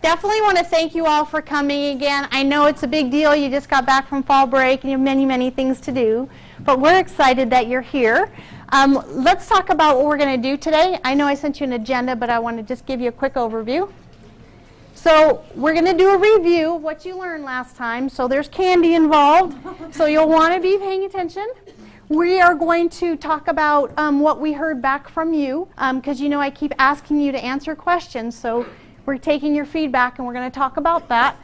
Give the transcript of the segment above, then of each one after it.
Definitely want to thank you all for coming again. I know it's a big deal. You just got back from fall break and you have many, many things to do. But we're excited that you're here. Let's talk about what we're going to do today. I know I sent you an agenda, but I want to just give you a quick overview. So we're going to do a review of what you learned last time. So there's candy involved, so you'll want to be paying attention. We are going to talk about what we heard back from you, because you know I keep asking you to answer questions. So we're taking your feedback and we're going to talk about that.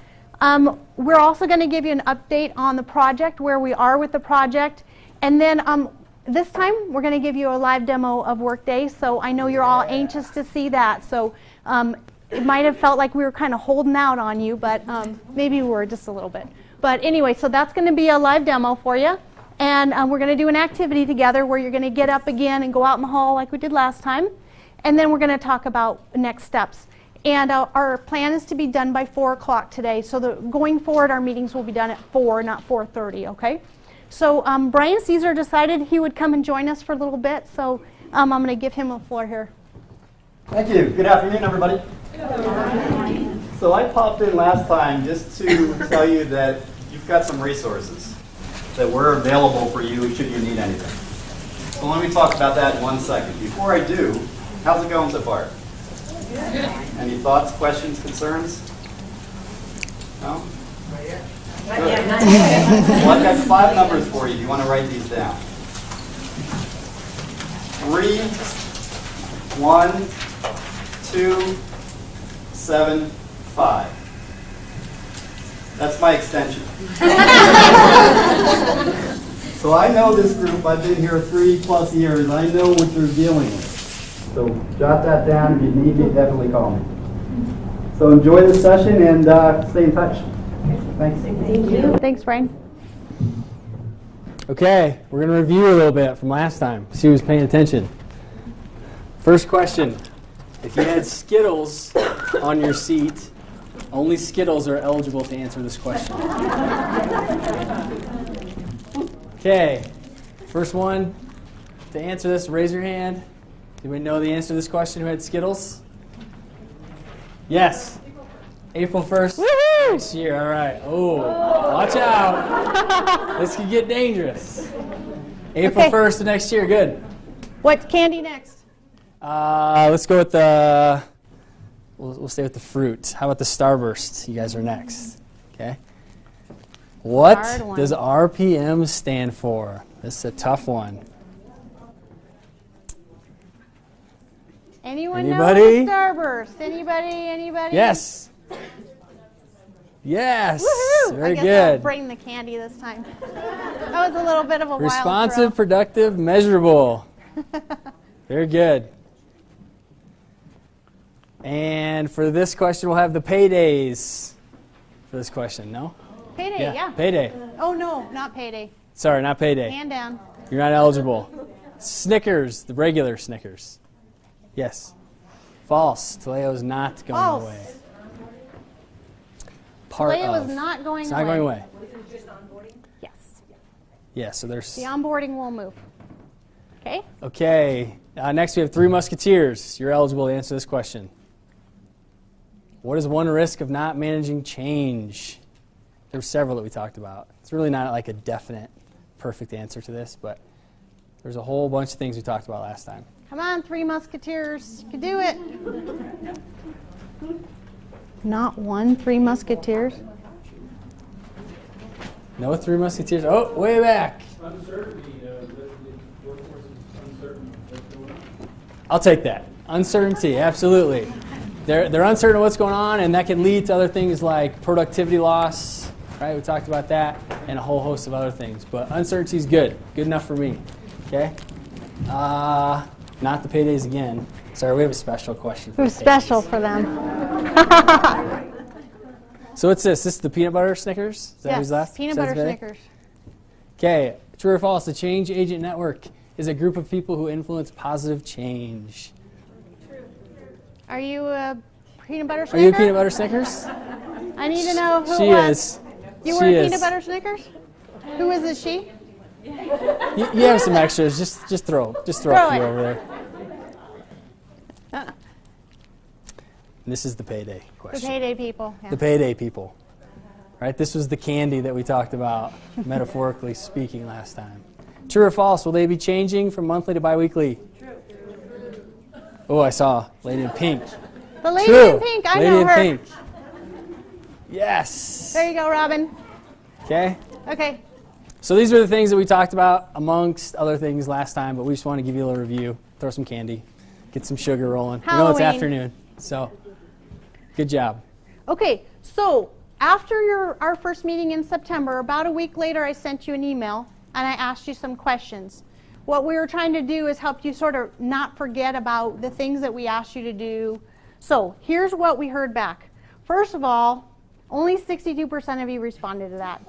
We're also going to give you an update on the project, where we are with the project. And then this time we're going to give you a live demo of Workday. So I know you're all anxious to see that. So it might have felt like we were kind of holding out on you, but maybe we were just a little bit. But anyway, so that's going to be a live demo for you. And we're going to do an activity together where you're going to get up again and go out in the hall like we did last time. And then we're going to talk about next steps. And our plan is to be done by 4 o'clock today. So going forward, our meetings will be done at 4, not 4:30, okay? So Brian Caesar decided he would come and join us for a little bit. So I'm going to give him the floor here. Thank you. Good afternoon, everybody. Good afternoon. So I popped in last time just to tell you that you've got some resources that were available for you should you need anything. So let me talk about that in 1 second. Before I do, how's it going so far? Good. Any thoughts, questions, concerns? No? Good. Well, I've got 5 numbers for you. Do you want to write these down? 3, 1, 2, 7, 5. That's my extension. So I know this group. I've been here 3+ years. I know what you're dealing with. So jot that down. If you need me, definitely call me. So enjoy the session and stay in touch. Thanks. Thank you. Thanks, Brian. Okay, we're going to review a little bit from last time. See who's paying attention. First question. If you had Skittles on your seat, only Skittles are eligible to answer this question. Okay, first one to answer this, raise your hand. Do we know the answer to this question who had Skittles? Yes. April 1st next year. All right. Oh, watch out. This could get dangerous. April 1st of next year. Good. What candy next? Let's go with the, we'll stay with the fruit. How about the Starburst? You guys are next. Okay. What does RPM stand for? This is a tough one. Anybody? Know Starburst? Anybody? Yes. Yes. Woohoo! Very I guess good. I'll bring the candy this time. That was a little bit of a Responsive, wild throw. productive, measurable. Very good. And for this question, we'll have the paydays for this question. No? Payday, yeah. Payday. Oh, no, not payday. Sorry, not payday. Hand down. You're not eligible. Snickers, the regular Snickers. Yes. False. Taleo's not going False. away. Taleo is not going away. It's not going away. Was it just onboarding? Yes. Yeah, so there's... The onboarding will move. Okay? Okay. Next we have Three Musketeers. You're eligible to answer this question. What is one risk of not managing change? There were several that we talked about. It's really not like a definite, perfect answer to this, but there's a whole bunch of things we talked about last time. Come on, Three Musketeers. You can do it. Not one Three Musketeers? No Three Musketeers? Oh, way back. Uncertainty. The workforce is uncertain. What's going on? I'll take that. Uncertainty, absolutely. They're uncertain of what's going on, and that can lead to other things like productivity loss, right? We talked about that, and a whole host of other things. But uncertainty is good. Good enough for me. Okay? Not the paydays again. Sorry, we have a special question for It was special for them. So what's this? This is the peanut butter Snickers? Is that who's left? Peanut butter Snickers. Okay, true or false? The Change Agent Network is a group of people who influence positive change. Are you a peanut butter Snicker? Are you a peanut butter Snickers? I need to know who She it was. is. You She were a is. peanut butter Snickers? Who is it, she? You have some extras. Just throw a few it. over there. And this is the payday The question. payday people. Yeah. The payday people. Right? This was the candy that we talked about, metaphorically speaking, last time. True or false? Will they be changing from monthly to biweekly? True. Oh, I saw lady in pink. The lady True. in pink, I lady know in her. pink. Yes. There you go, Robin. Okay. Okay. So these are the things that we talked about amongst other things last time, but we just want to give you a little review, throw some candy, get some sugar rolling. We know it's Halloween. afternoon, so good job. Okay, so after our first meeting in September, about a week later, I sent you an email and I asked you some questions. What we were trying to do is help you sort of not forget about the things that we asked you to do. So here's what we heard back. First of all, only 62% of you responded to that.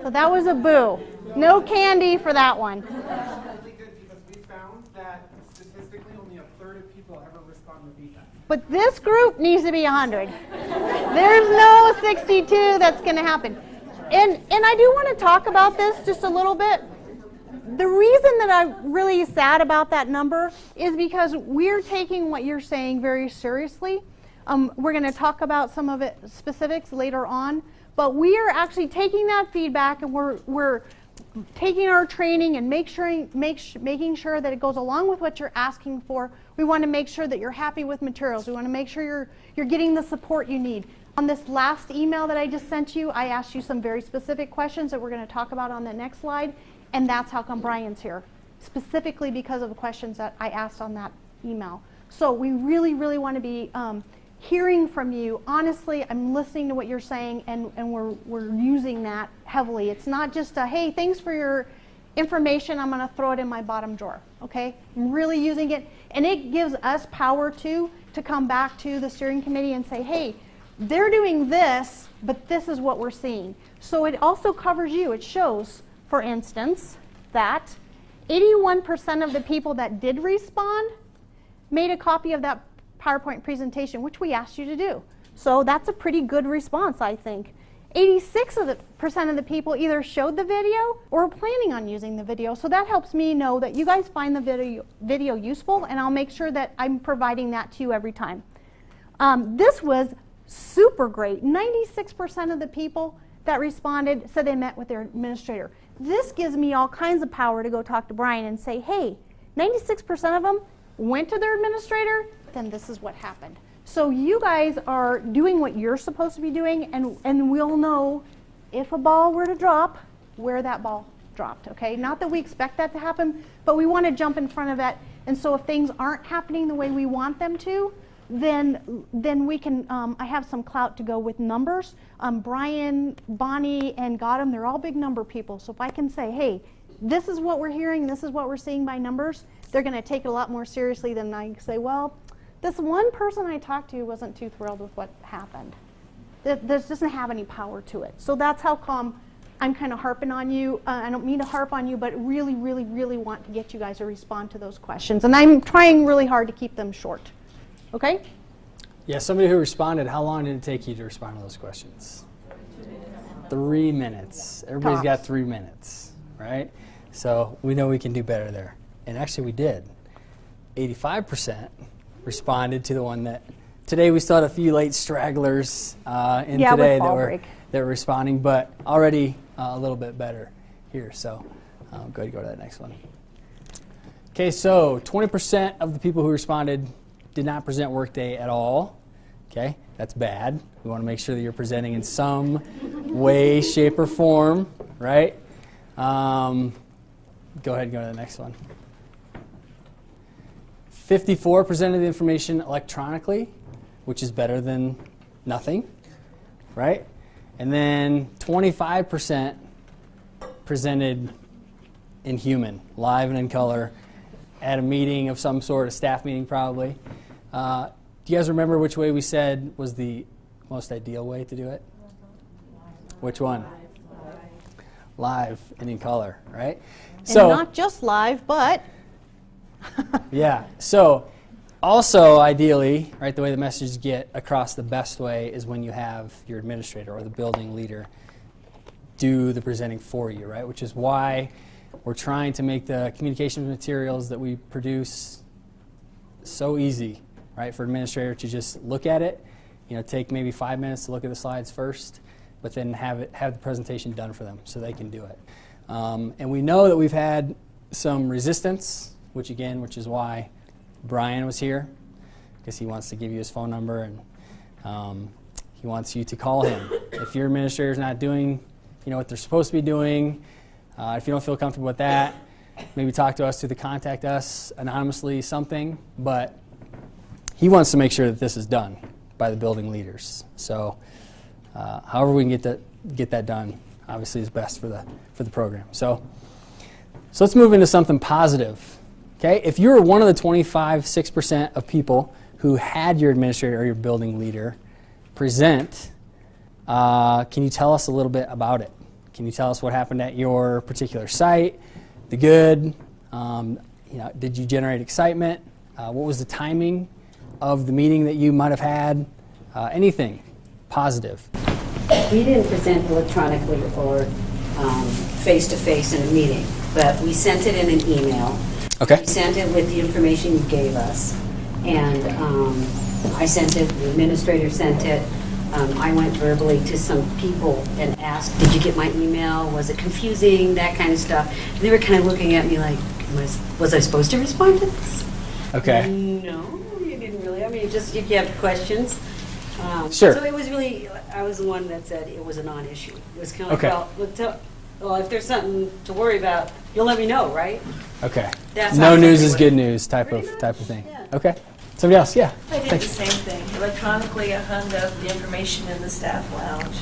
So that was a boo. No candy for that one. That's really good because we found that statistically only a third of people ever respond to feedback. But this group needs to be 100. There's no 62 that's going to happen. And I do want to talk about this just a little bit. The reason that I'm really sad about that number is because we're taking what you're saying very seriously. We're going to talk about some of it specifics later on, but we are actually taking that feedback and we're taking our training and making sure that it goes along with what you're asking for. We want to make sure that you're happy with materials. We want to make sure you're getting the support you need. On this last email that I just sent you, I asked you some very specific questions that we're going to talk about on the next slide, and that's how come Brian's here, specifically because of the questions that I asked on that email. So we really, really want to be hearing from you. Honestly, I'm listening to what you're saying, and we're using that heavily. It's not just a, hey, thanks for your information, I'm going to throw it in my bottom drawer, okay? I'm really using it, and it gives us power, too, to come back to the steering committee and say, hey, they're doing this, but this is what we're seeing. So it also covers you. It shows, for instance, that 81% of the people that did respond made a copy of that PowerPoint presentation, which we asked you to do. So that's a pretty good response, I think. 86% of the people either showed the video or are planning on using the video. So that helps me know that you guys find the video useful, and I'll make sure that I'm providing that to you every time. This was super great. 96% of the people that responded said they met with their administrator. This gives me all kinds of power to go talk to Brian and say, hey, 96% of them went to their administrator, then this is what happened. So you guys are doing what you're supposed to be doing, and we'll know if a ball were to drop, where that ball dropped, okay? Not that we expect that to happen, but we want to jump in front of it. And so if things aren't happening the way we want them to, then we can, I have some clout to go with numbers. Brian, Bonnie, and Gautam, they're all big number people. So if I can say, hey, this is what we're hearing, this is what we're seeing by numbers, they're going to take it a lot more seriously than I say, well, this one person I talked to wasn't too thrilled with what happened. This doesn't have any power to it. So that's how come I'm kind of harping on you. I don't mean to harp on you, but really, really, really want to get you guys to respond to those questions. And I'm trying really hard to keep them short. Okay? Yeah, somebody who responded, how long did it take you to respond to those questions? 3 minutes. Everybody's got 3 minutes, right? So we know we can do better there. And actually we did. 85% responded to the one that, today we still had a few late stragglers in today that were responding, but already a little bit better here. So go ahead and go to that next one. Okay, so 20% of the people who responded did not present Workday at all. Okay, that's bad. We want to make sure that you're presenting in some way, shape, or form, right? Go ahead and go to the next one. 54% presented the information electronically, which is better than nothing, right? And then 25% presented in human, live and in color, at a meeting of some sort, a staff meeting probably. Do you guys remember which way we said was the most ideal way to do it? Which one? Live and in color, right? And not just live, but... Yeah. So also ideally, right, the way the messages get across the best way is when you have your administrator or the building leader do the presenting for you, right? Which is why we're trying to make the communication materials that we produce so easy right? For administrator to just look at it, take maybe 5 minutes to look at the slides first, but then have the presentation done for them so they can do it. And we know that we've had some resistance, which is why Brian was here, because he wants to give you his phone number and he wants you to call him. If your administrator is not doing what they're supposed to be doing, if you don't feel comfortable with that, maybe talk to us through the contact us anonymously something, but he wants to make sure that this is done by the building leaders. So however we can get that done, obviously is best for the program. So let's move into something positive. Okay, if you're one of the 6% of people who had your administrator or your building leader present, can you tell us a little bit about it? Can you tell us what happened at your particular site, the good? Did you generate excitement? What was the timing of the meeting that you might have had? Anything positive? We didn't present electronically or face-to-face in a meeting, but we sent it in an email. Okay. We sent it with the information you gave us, and I sent it, the administrator sent it. I went verbally to some people and asked, did you get my email? Was it confusing? That kind of stuff. And they were kind of looking at me like, was I supposed to respond to this? Okay. No, you didn't really. I mean, just if you have questions. Sure. So it was really, I was the one that said it was a non-issue. It was kind of Okay. like, well, if there's something to worry about, you'll let me know, right? Okay. That's No how news I is do it. good news type Pretty of much, thing. yeah. Okay. Somebody else? Yeah. I did Thanks. the same thing. Electronically, I hung up the information in the staff lounge,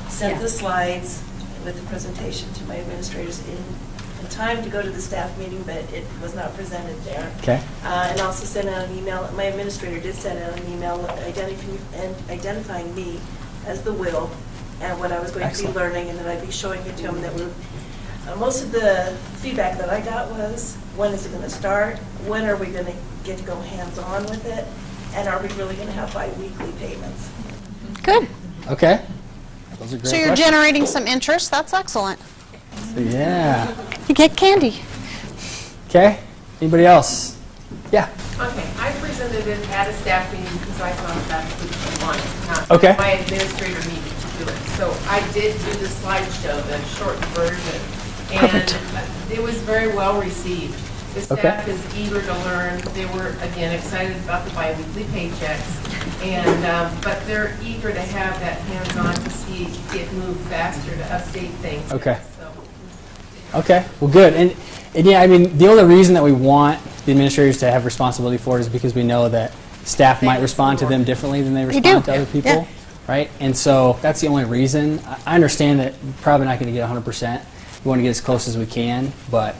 sent Yeah. the slides with the presentation to my administrators in time to go to the staff meeting, but it was not presented there. Okay. And also sent out an email. My administrator did send out an email identifying me as the will and what I was going Excellent. to be learning, and that I'd be showing it to them. That were most of the feedback that I got was, when is it going to start? When are we going to get to go hands-on with it? And are we really going to have bi-weekly payments? Good. Okay. Those are great So you're questions. generating some interest. That's excellent. Yeah. You get candy. Okay. Anybody else? Yeah. Okay, I presented it at a staff meeting because I thought that's what you wanted, not Okay. my administrator needed to do it. So I did do the slideshow, the short version, and it was very well received. The staff is eager to learn. They were, again, excited about the biweekly paychecks, and but they're eager to have that hands-on to see it move faster, to update things. Okay. So, Okay. Well, good. And yeah, I mean, the only reason that we want the administrators to have responsibility for it is because we know that staff might respond to them differently than they respond to other people, Yeah. right? And so that's the only reason. I understand that we're probably not going to get 100%. We want to get as close as we can, but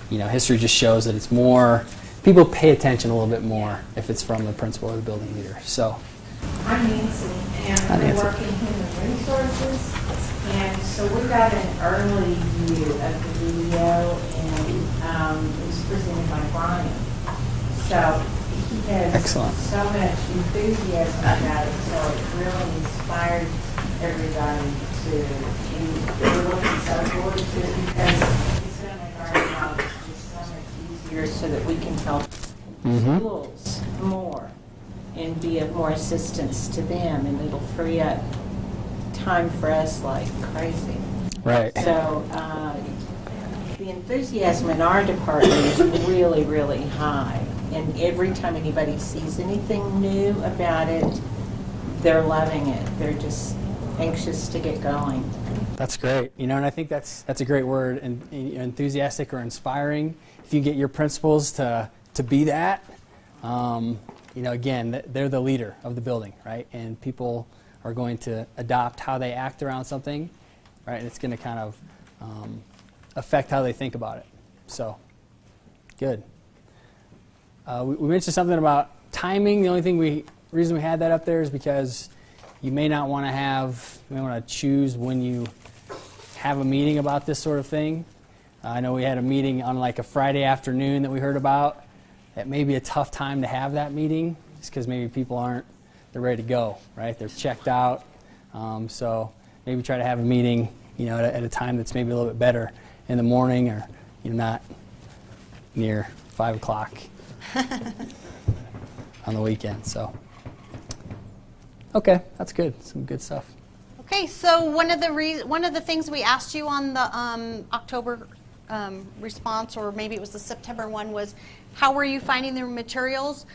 history just shows that it's more, people pay attention a little bit more if it's from the principal or the building leader. So. I'm Nancy, and Hi, I Nancy. work in human resources. And so we got an early view of the video, and it was presented by Brian. So he has Excellent. so much enthusiasm about it, so it really inspired everybody to, and we're looking so forward to it because it's going to make our job just so much easier so that we can help schools more and be of more assistance to them, and it'll free up time for us like crazy. Right. So the enthusiasm in our department is really, really high. And every time anybody sees anything new about it, they're loving it. They're just anxious to get going. That's great. And I think that's a great word, and enthusiastic or inspiring. If you get your principals to be that, again, they're the leader of the building, right? And people are going to adopt how they act around something, right? And it's going to kind of affect how they think about it. So, good. We mentioned something about timing. The only reason we had that up there is because you may not want to choose when you have a meeting about this sort of thing. I know we had a meeting on like a Friday afternoon that we heard about. That may be a tough time to have that meeting, just because maybe people they're ready to go, right? They're checked out. So maybe try to have a meeting, at a time that's maybe a little bit better in the morning, or not near 5 o'clock. on the weekend. So, okay, that's good. Some good stuff. Okay, so one of the things we asked you on the October response, or maybe it was the September one, was how were you finding the materials?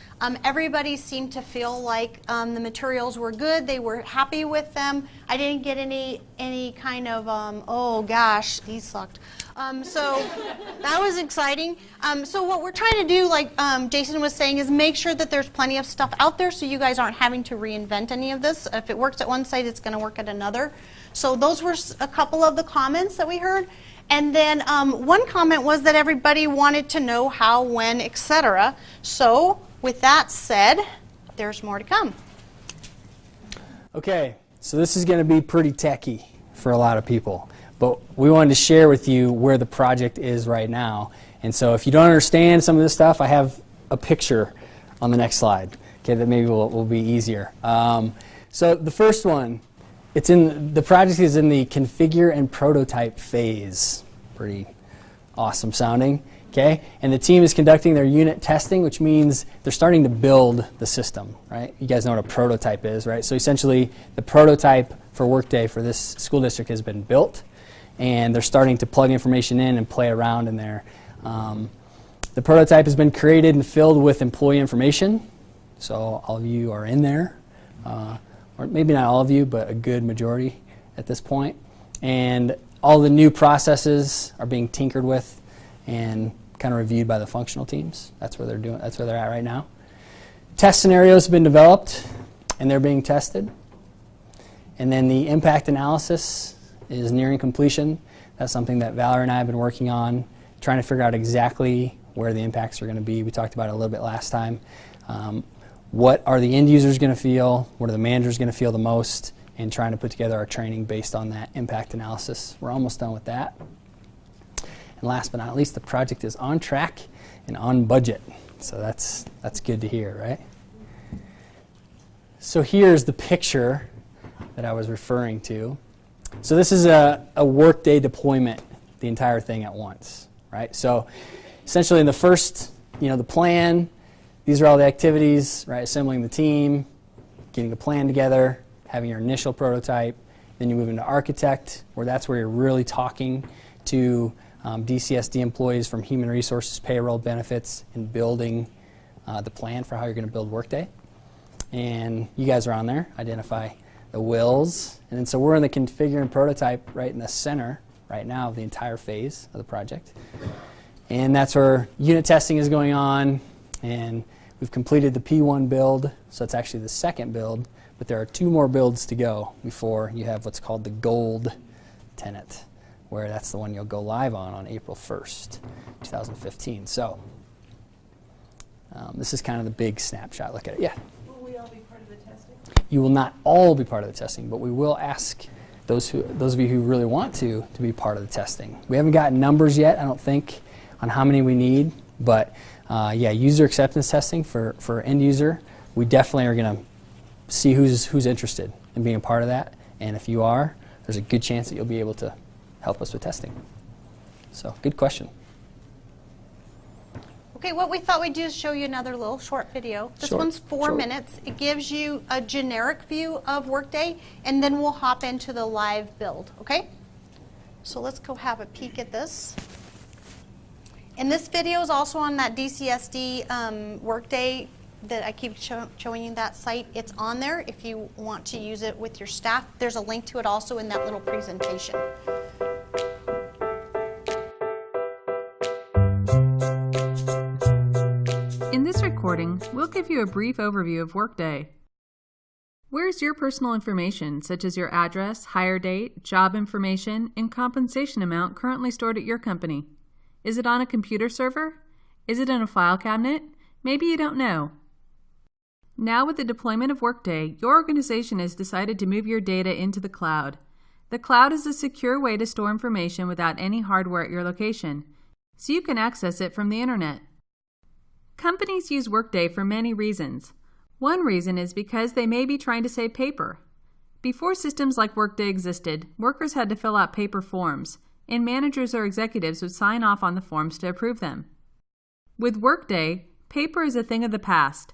Everybody seemed to feel like the materials were good. They were happy with them. I didn't get any kind of oh gosh, these sucked. So that was exciting. So what we're trying to do, like Jason was saying, is make sure that there's plenty of stuff out there so you guys aren't having to reinvent any of this. If it works at one site, it's going to work at another. So those were a couple of the comments that we heard. And then one comment was that everybody wanted to know how, when, etc. So with that said, there's more to come. Okay, so this is going to be pretty techy for a lot of people, but we wanted to share with you where the project is right now. And so if you don't understand some of this stuff, I have a picture on the next slide, okay, that maybe will be easier. So the first one, the project is in the configure and prototype phase. Pretty awesome sounding, okay? And the team is conducting their unit testing, which means they're starting to build the system, right? You guys know what a prototype is, right? So essentially, the prototype for Workday for this school district has been built, and they're starting to plug information in and play around in there. The prototype has been created and filled with employee information, so all of you are in there. Or maybe not all of you, but a good majority at this point. And all the new processes are being tinkered with and kind of reviewed by the functional teams. That's where they're at right now. Test scenarios have been developed and they're being tested. And then the impact analysis is nearing completion. That's something that Valerie and I have been working on, trying to figure out exactly where the impacts are going to be. We talked about it a little bit last time. What are the end users going to feel? What are the managers going to feel the most? And trying to put together our training based on that impact analysis. We're almost done with that. And last but not least, the project is on track and on budget. So that's good to hear, right? So here's the picture that I was referring to. So this is a Workday deployment, the entire thing at once, right? So essentially in the first, the plan, these are all the activities, right? Assembling the team, getting a plan together, having your initial prototype. Then you move into architect, where that's where you're really talking to DCSD employees from human resources, payroll, benefits, and building the plan for how you're going to build Workday. And you guys are on there. Identify the Wils. And then so we're in the configure and prototype right in the center right now of the entire phase of the project. And that's where unit testing is going on. And we've completed the P1 build, so it's actually the second build, but there are 2 more builds to go before you have what's called the gold tenant, where that's the one you'll go live on April 1st, 2015. So this is kind of the big snapshot. Look at it. Yeah? Will we all be part of the testing? You will not all be part of the testing, but we will ask those of you who really want to be part of the testing. We haven't gotten numbers yet, I don't think, on how many we need, but yeah, user acceptance testing for end user, we definitely are going to see who's interested in being a part of that. And if you are, there's a good chance that you'll be able to help us with testing. So, good question. Okay, what we thought we'd do is show you another little short video. This one's 4 minutes. It gives you a generic view of Workday, and then we'll hop into the live build, okay? So let's go have a peek at this. And this video is also on that DCSD Workday that I keep showing you, that site. It's on there if you want to use it with your staff. There's a link to it also in that little presentation. In this recording, we'll give you a brief overview of Workday. Where's your personal information, such as your address, hire date, job information, and compensation amount currently stored at your company? Is it on a computer server? Is it in a file cabinet? Maybe you don't know. Now with the deployment of Workday, your organization has decided to move your data into the cloud. The cloud is a secure way to store information without any hardware at your location, so you can access it from the internet. Companies use Workday for many reasons. One reason is because they may be trying to save paper. Before systems like Workday existed, workers had to fill out paper forms, and managers or executives would sign off on the forms to approve them. With Workday, paper is a thing of the past.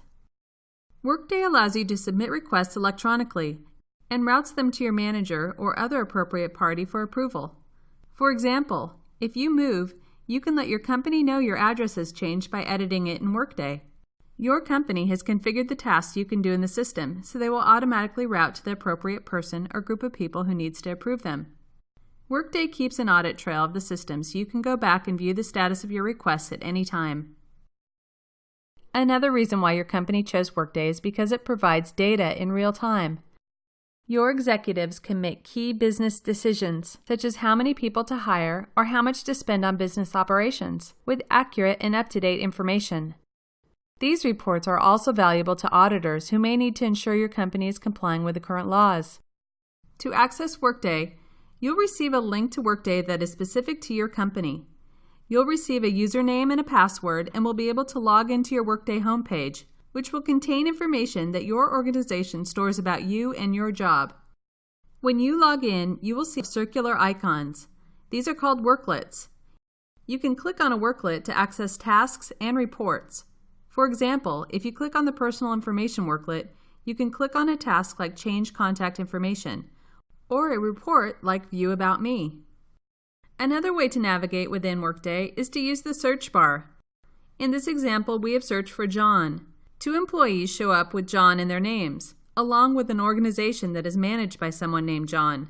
Workday allows you to submit requests electronically and routes them to your manager or other appropriate party for approval. For example, if you move, you can let your company know your address has changed by editing it in Workday. Your company has configured the tasks you can do in the system, so they will automatically route to the appropriate person or group of people who needs to approve them. Workday keeps an audit trail of the system so you can go back and view the status of your requests at any time. Another reason why your company chose Workday is because it provides data in real time. Your executives can make key business decisions, such as how many people to hire or how much to spend on business operations, with accurate and up-to-date information. These reports are also valuable to auditors who may need to ensure your company is complying with the current laws. To access Workday, you'll receive a link to Workday that is specific to your company. You'll receive a username and a password and will be able to log into your Workday homepage, which will contain information that your organization stores about you and your job. When you log in, you will see circular icons. These are called worklets. You can click on a worklet to access tasks and reports. For example, if you click on the Personal Information worklet, you can click on a task like Change Contact Information, or a report like View About Me. Another way to navigate within Workday is to use the search bar. In this example, we have searched for John. 2 employees show up with John in their names, along with an organization that is managed by someone named John.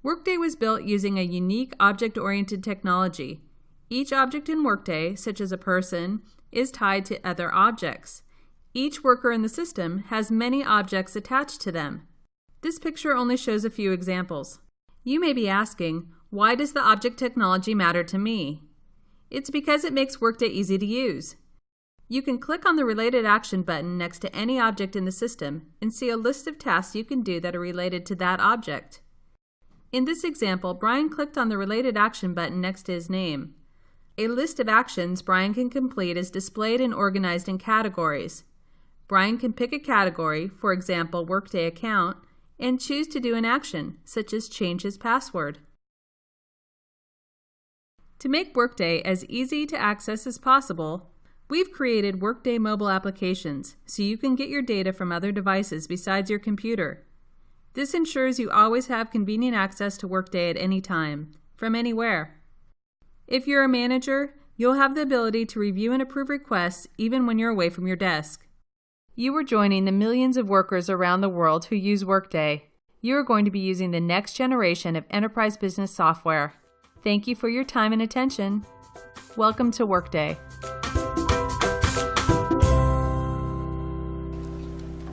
Workday was built using a unique object-oriented technology. Each object in Workday, such as a person, is tied to other objects. Each worker in the system has many objects attached to them. This picture only shows a few examples. You may be asking, why does the object technology matter to me? It's because it makes Workday easy to use. You can click on the Related Action button next to any object in the system and see a list of tasks you can do that are related to that object. In this example, Brian clicked on the Related Action button next to his name. A list of actions Brian can complete is displayed and organized in categories. Brian can pick a category, for example, Workday Account, and choose to do an action, such as change his password. To make Workday as easy to access as possible, we've created Workday mobile applications so you can get your data from other devices besides your computer. This ensures you always have convenient access to Workday at any time, from anywhere. If you're a manager, you'll have the ability to review and approve requests even when you're away from your desk. You are joining the millions of workers around the world who use Workday. You are going to be using the next generation of enterprise business software. Thank you for your time and attention. Welcome to Workday.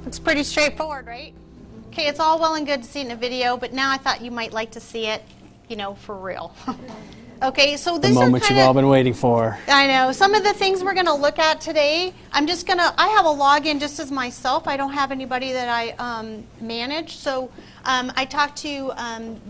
Looks pretty straightforward, right? Okay, it's all well and good to see it in a video, but now I thought you might like to see it, for real. Okay, so The these are moment you've all been waiting for. I know. Some of the things we're going to look at today, I have a login just as myself. I don't have anybody that I manage. So I talked to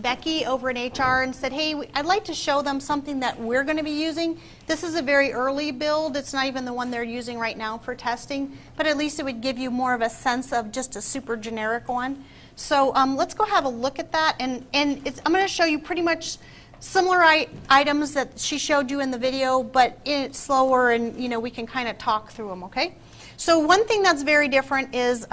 Becky over in HR and said, hey, I'd like to show them something that we're going to be using. This is a very early build. It's not even the one they're using right now for testing, but at least it would give you more of a sense of just a super generic one. So let's go have a look at that. And I'm going to show you pretty much similar items that she showed you in the video, but it's slower and we can kind of talk through them, okay? So one thing that's very different is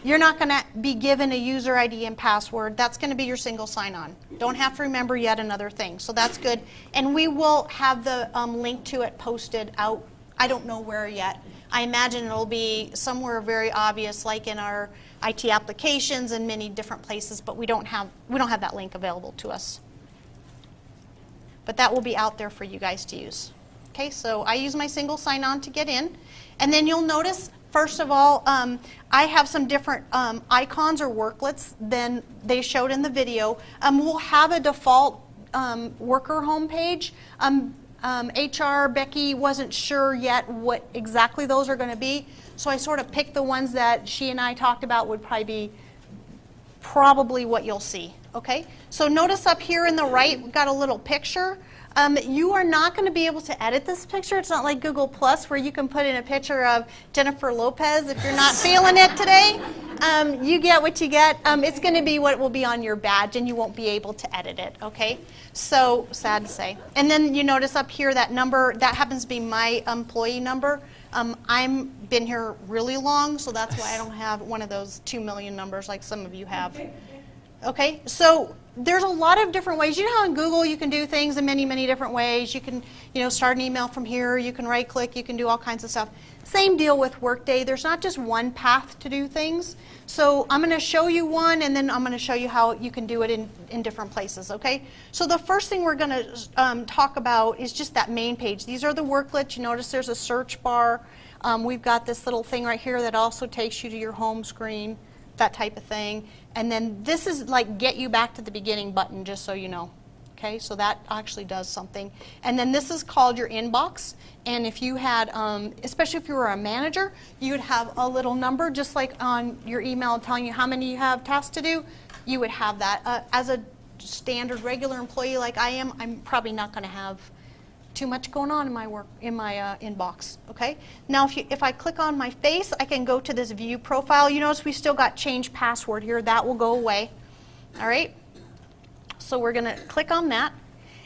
you're not going to be given a user ID and password. That's going to be your single sign-on. Don't have to remember yet another thing, so that's good. And we will have the link to it posted out. I don't know where yet. I imagine it'll be somewhere very obvious, like in our IT applications and many different places, but we don't have that link available to us. But that will be out there for you guys to use. Okay, so I use my single sign-on to get in. And then you'll notice, first of all, I have some different icons or worklets than they showed in the video. We'll have a default worker homepage. HR, Becky wasn't sure yet what exactly those are going to be, so I sort of picked the ones that she and I talked about would probably what you'll see. Okay, so notice up here in the right, we've got a little picture. You are not going to be able to edit this picture. It's not like Google Plus where you can put in a picture of Jennifer Lopez if you're not feeling it today. You get what you get. It's going to be what will be on your badge, and you won't be able to edit it, okay? So sad to say. And then you notice up here that number, that happens to be my employee number. I've been here really long, so that's why I don't have one of those 2 million numbers like some of you have. Okay, so there's a lot of different ways. You know how in Google you can do things in many, many different ways. You can, start an email from here. You can right-click. You can do all kinds of stuff. Same deal with Workday. There's not just one path to do things. So I'm going to show you one, and then I'm going to show you how you can do it in different places, okay? So the first thing we're going to talk about is just that main page. These are the worklets. You notice there's a search bar. We've got this little thing right here that also takes you to your home screen, that type of thing. And then this is like get you back to the beginning button, just so you know. Okay, so that actually does something. And then this is called your inbox. And if you had, especially if you were a manager, you would have a little number, just like on your email telling you how many you have tasks to do. You would have that. As a standard regular employee like I am, I'm probably not going to have too much going on in my inbox. Okay. Now, if I click on my face, I can go to this view profile. You notice we still got change password here. That will go away. All right. So we're going to click on that.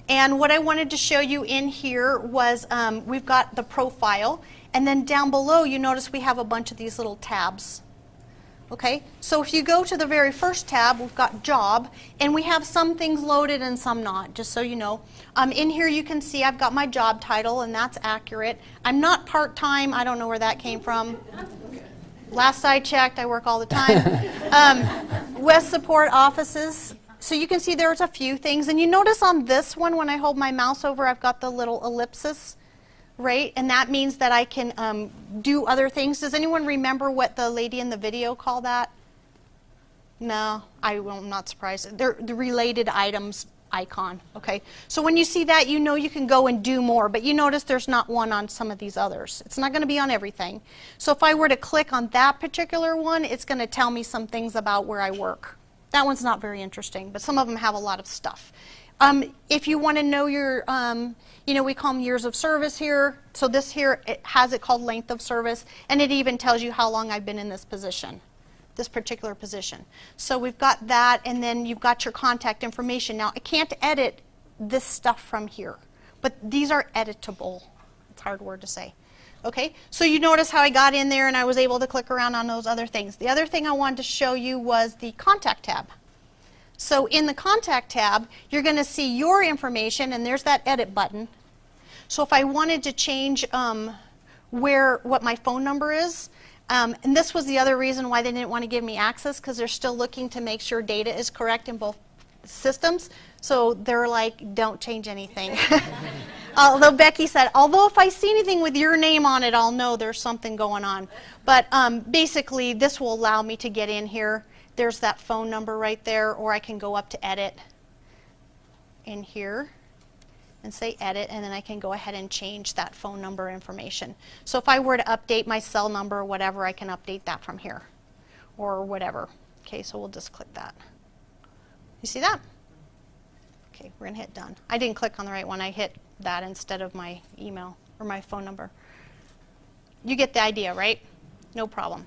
And what I wanted to show you in here was we've got the profile. And then down below, you notice we have a bunch of these little tabs. Okay, so if you go to the very first tab, we've got job. And we have some things loaded and some not, just so you know. In here you can see I've got my job title, and that's accurate. I'm not part-time. I don't know where that came from. Last I checked, I work all the time. West Support Offices. So you can see there's a few things. And you notice on this one, when I hold my mouse over, I've got the little ellipsis, right? And that means that I can do other things. Does anyone remember what the lady in the video called that? No, I'm not surprised. They're the related items icon, okay? So when you see that, you know you can go and do more. But you notice there's not one on some of these others. It's not going to be on everything. So if I were to click on that particular one, it's going to tell me some things about where I work. That one's not very interesting, but some of them have a lot of stuff. If you want to know your, we call them years of service here. So this here, it has it called length of service, and it even tells you how long I've been in this position, this particular position. So we've got that, and then you've got your contact information. Now, I can't edit this stuff from here, but these are editable. It's a hard word to say. Okay, so you notice how I got in there and I was able to click around on those other things. The other thing I wanted to show you was the contact tab. So in the contact tab, you're going to see your information, and there's that edit button. So if I wanted to change what my phone number is, and this was the other reason why they didn't want to give me access, because they're still looking to make sure data is correct in both systems. So they're like, don't change anything. Although Becky said, although if I see anything with your name on it, I'll know there's something going on. But basically, this will allow me to get in here. There's that phone number right there, or I can go up to edit in here and say edit, and then I can go ahead and change that phone number information. So if I were to update my cell number or whatever, I can update that from here or whatever. Okay, so we'll just click that. You see that? Okay, we're going to hit done. I didn't click on the right one. I hit that instead of my email or my phone number. You get the idea, right? No problem.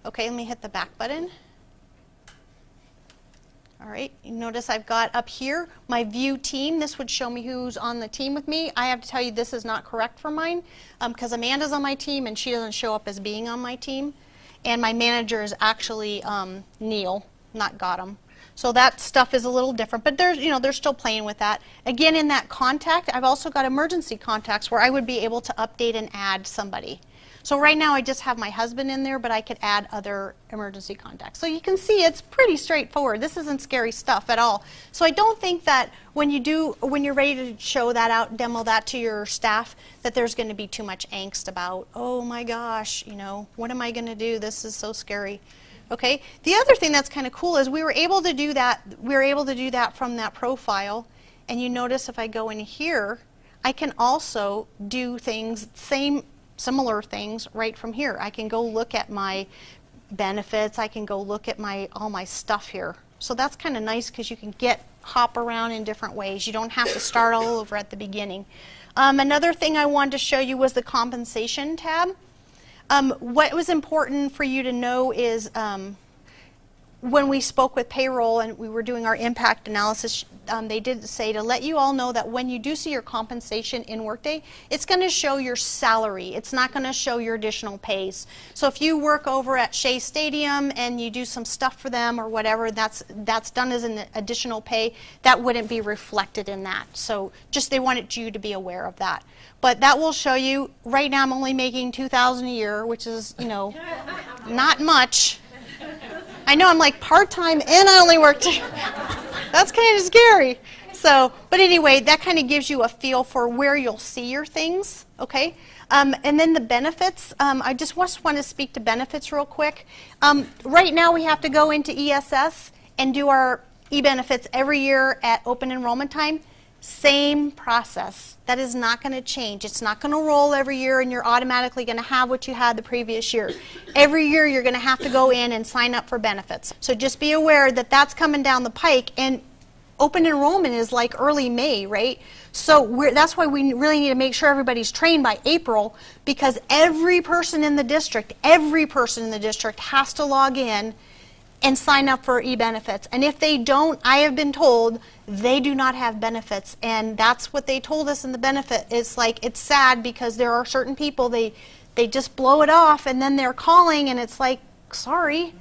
Okay, let me hit the back button. All right, you notice I've got up here my view team. This would show me who's on the team with me. I have to tell you this is not correct for mine because Amanda's on my team and she doesn't show up as being on my team. And my manager is actually Neil, not Gotham. So that stuff is a little different, but they're still playing with that. Again, in that contact, I've also got emergency contacts where I would be able to update and add somebody. So right now I just have my husband in there, but I could add other emergency contacts. So you can see it's pretty straightforward. This isn't scary stuff at all. So I don't think that when you're ready to show that out, demo that to your staff, that there's going to be too much angst about, oh my gosh, what am I going to do? This is so scary. Okay. The other thing that's kind of cool is we were able to do that. We were able to do that from that profile. And you notice if I go in here, I can also do things, similar things right from here. I can go look at my benefits. I can go look at all my stuff here. So that's kind of nice because you can hop around in different ways. You don't have to start all over at the beginning. Another thing I wanted to show you was the compensation tab. What was important for you to know is when we spoke with payroll and we were doing our impact analysis, they did say to let you all know that when you do see your compensation in Workday, it's going to show your salary. It's not going to show your additional pays. So if you work over at Shea Stadium and you do some stuff for them or whatever, that's done as an additional pay, that wouldn't be reflected in that. So just they wanted you to be aware of that. But that will show you, right now I'm only making $2,000 a year, which is, you know, not much. I know I'm like part-time and I only work two. That's kind of scary. So, but anyway, that kind of gives you a feel for where you'll see your things, okay? And then the benefits, I just want to speak to benefits real quick. Right now we have to go into ESS and do our e-benefits every year at open enrollment time. Same process. That is not going to change. It's not going to roll every year and you're automatically going to have what you had the previous year. Every year you're going to have to go in and sign up for benefits. So just be aware that that's coming down the pike, and open enrollment is like early May, right? So that's why we really need to make sure everybody's trained by April, because every person in the district has to log in and sign up for e-benefits. And if they don't, I have been told they do not have benefits. And that's what they told us in the benefit. It's like, it's sad because there are certain people, they just blow it off and then they're calling and it's like, sorry,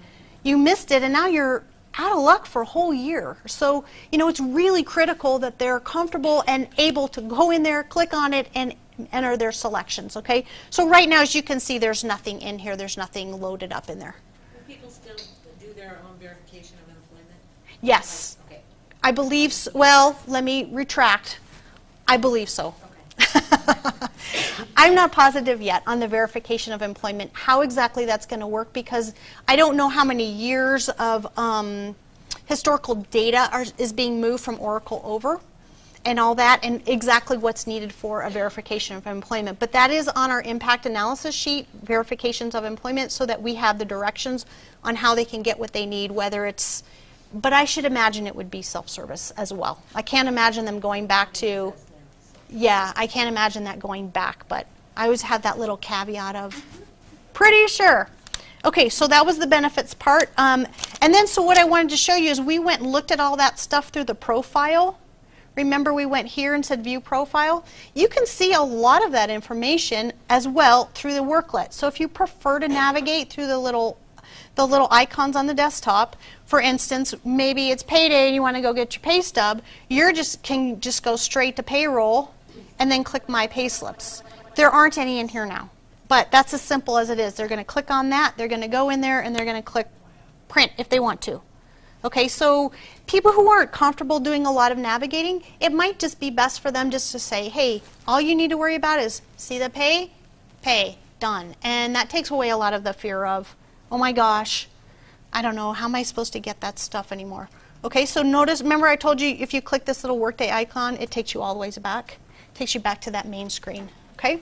you missed it and now you're out of luck for a whole year. So, you know, it's really critical that they're comfortable and able to go in there, click on it, and enter their selections, okay? So right now, as you can see, there's nothing in here. There's nothing loaded up in there. People still do their own verification of employment? Yes. Okay. I believe so. Well, let me retract. I believe so. Okay. I'm not positive yet on the verification of employment, how exactly that's going to work, because I don't know how many years of historical data is being moved from Oracle over and all that, and exactly what's needed for a verification of employment. But that is on our impact analysis sheet, verifications of employment, so that we have the directions on how they can get what they need, whether it's, but I should imagine it would be self-service as well. I can't imagine them going back to, yeah, I can't imagine that going back, but I always have that little caveat of pretty sure. Okay, so that was the benefits part. And then so what I wanted to show you is we went and looked at all that stuff through the profile. Remember we went here and said view profile? You can see a lot of that information as well through the worklet. So if you prefer to navigate through the little icons on the desktop, for instance, maybe it's payday and you want to go get your pay stub, you can just go straight to payroll and then click my pay slips. There aren't any in here now, but that's as simple as it is. They're going to click on that, they're going to go in there, and they're going to click print if they want to. Okay, so people who aren't comfortable doing a lot of navigating, it might just be best for them just to say, hey, all you need to worry about is see the pay, done. And that takes away a lot of the fear of, oh my gosh, I don't know, how am I supposed to get that stuff anymore? Okay, so notice, remember I told you if you click this little Workday icon, it takes you all the way back. It takes you back to that main screen, okay?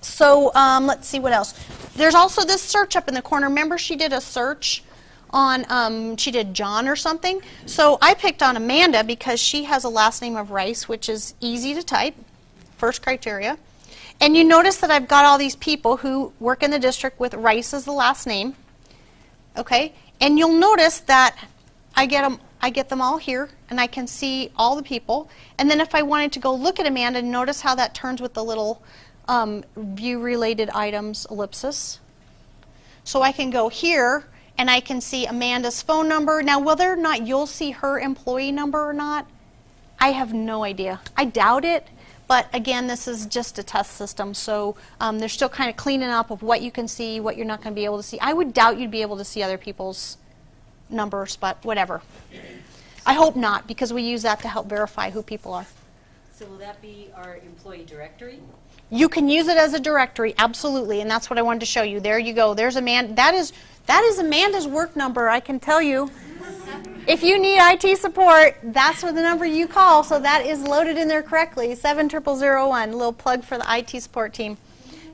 So let's see what else. There's also this search up in the corner. Remember she did a search on, she did John or something. So I picked on Amanda because she has a last name of Rice, which is easy to type, first criteria. And you notice that I've got all these people who work in the district with Rice as the last name. Okay, and you'll notice that I get them all here, and I can see all the people. And then if I wanted to go look at Amanda, notice how that turns with the little view-related items ellipsis. So I can go here, and I can see Amanda's phone number. Now, whether or not you'll see her employee number or not, I have no idea. I doubt it. But again, this is just a test system, so they're still kind of cleaning up of what you can see, what you're not going to be able to see. I would doubt you'd be able to see other people's numbers, but whatever. I hope not, because we use that to help verify who people are. So will that be our employee directory? You can use it as a directory, absolutely, and that's what I wanted to show you. There you go. There's Amanda. That is Amanda's work number, I can tell you. If you need IT support, that's the number you call, so that is loaded in there correctly, 70001, a little plug for the IT support team.